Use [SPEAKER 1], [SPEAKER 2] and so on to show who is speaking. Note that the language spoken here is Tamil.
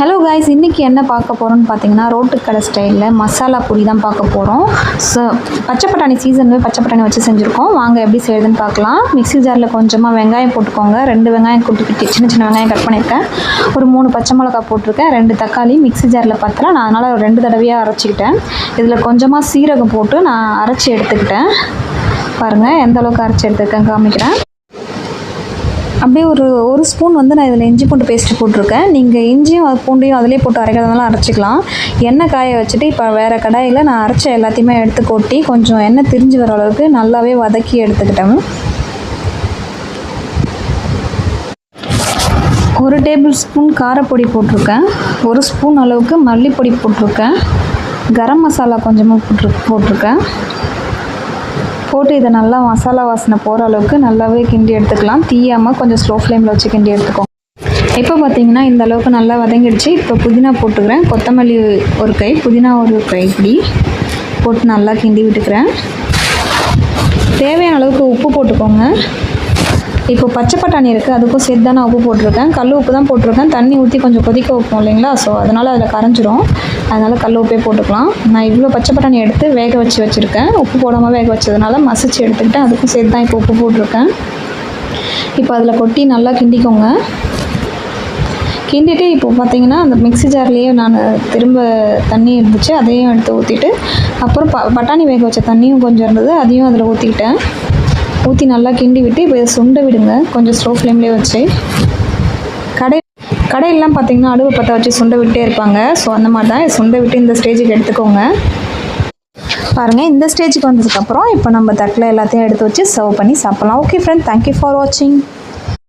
[SPEAKER 1] ஹலோ காய்ஸ், இன்றைக்கி என்ன பார்க்க போகிறோன்னு பார்த்தீங்கன்னா ரோட்டு கடை ஸ்டைலில் மசாலா பூரி தான் பார்க்க போகிறோம். பச்சை பட்டாணி சீசன் பச்சை பட்டாணி வச்சு செஞ்சுருக்கோம். வாங்க எப்படி செய்யுதுன்னு பார்க்கலாம். மிக்ஸி ஜாரில் கொஞ்சமாக வெங்காயம் போட்டுக்கோங்க. 2 வெங்காயம் குட்டி சின்ன சின்ன வெங்காயம் கட் பண்ணியிருக்கேன். ஒரு 3 பச்சை மிளகாய் போட்டிருக்கேன். 2 தக்காளி. மிக்ஸி ஜாரில் பத்தல, நான் அதனால் 2 தடவையாக அரைச்சிக்கிட்டேன். இதில் கொஞ்சமாக சீரகம் போட்டு நான் அரைச்சி எடுத்துக்கிட்டேன். பாருங்கள் எந்த அளவுக்கு அரைச்சி எடுத்துருக்கேன் காமிக்கிறேன். அப்படியே ஒரு ஸ்பூன் நான் இதில் இஞ்சி பூண்டு பேஸ்ட்டு போட்டிருக்கேன். நீங்கள் இஞ்சியும் பூண்டையும் அதிலே போட்டு அரைக்கிறதுனால அரைச்சிக்கலாம். எண்ணெய் காய வச்சுட்டு இப்போ வேறு கடாயில் நான் அரைச்ச எல்லாத்தையுமே எடுத்து கொட்டி கொஞ்சம் எண்ணெய் திரிஞ்சு வர அளவுக்கு நல்லாவே வதக்கி எடுத்துக்கிட்டேன். 1 டேபிள் ஸ்பூன் காரப்பொடி போட்டிருக்கேன். 1 ஸ்பூன் அளவுக்கு மல்லிப்பொடி போட்டிருக்கேன். கரம் மசாலா கொஞ்சமாக போட்டிருக்கேன். போட்டு இதை நல்லா மசாலா வாசனை போகிற அளவுக்கு நல்லாவே கிண்டி எடுத்துக்கலாம். தீயாமல் கொஞ்சம் ஸ்லோ ஃப்ளேமில் வச்சு கிண்டி எடுத்துக்கோங்க. இப்போ பார்த்தீங்கன்னா இந்த அளவுக்கு நல்லா வதங்கிடுச்சு. இப்போ புதினா போட்டுக்கிறேன். கொத்தமல்லி 1 கை, புதினா 1 கை இப்படி போட்டு நல்லா கிண்டி விட்டுக்கிறேன். தேவையான அளவுக்கு உப்பு போட்டுக்கோங்க. இப்போ பச்சை பட்டாணி இருக்குது, அதுக்கும் சேர்த்து தான் நான் உப்பு போட்டிருக்கேன். கல் உப்பு தான் போட்டிருக்கேன். தண்ணி ஊற்றி கொஞ்சம் கொதிக்க வைப்போம் இல்லைங்களா, ஸோ அதனால் அதில் கரைஞ்சிரும். அதனால் கல் உப்பே போட்டுக்கலாம். நான் இவ்வளோ பச்சை பட்டாணி எடுத்து வேக வச்சுருக்கேன். உப்பு போடாமல் வேக வச்சதுனால மசிச்சு எடுத்துக்கிட்டேன். அதுக்கும் சேர்த்து தான் இப்போ உப்பு போட்டிருக்கேன். இப்போ அதில் கொட்டி நல்லா கிண்டிக்கோங்க. கிண்டிட்டு இப்போ பார்த்தீங்கன்னா அந்த மிக்ஸி ஜார்லேயே நான் திரும்ப தண்ணி இருந்துச்சு, அதையும் எடுத்து ஊற்றிட்டு அப்புறம் பட்டாணி வேக வச்ச தண்ணியும் கொஞ்சம் இருந்தது, அதையும் அதில் ஊற்றிக்கிட்டேன். ஊற்றி நல்லா கிண்டி விட்டு இப்போ இதை சுண்ட விடுங்க, கொஞ்சம் ஸ்லோ ஃப்ளேம்லேயே வச்சு. கடையெல்லாம் பார்த்தீங்கன்னா அடுப்பை பற்ற வச்சு சுண்ட விட்டே இருப்பாங்க. ஸோ அந்த மாதிரி தான் சுண்ட விட்டு இந்த ஸ்டேஜுக்கு எடுத்துக்கோங்க. பாருங்கள், இந்த ஸ்டேஜுக்கு வந்ததுக்கப்புறம் இப்போ நம்ம தட்டில் எல்லாத்தையும் எடுத்து வச்சு சர்வ் பண்ணி சாப்பிட்லாம். ஓகே ஃப்ரெண்ட், தேங்க்யூ ஃபார் வாட்சிங்.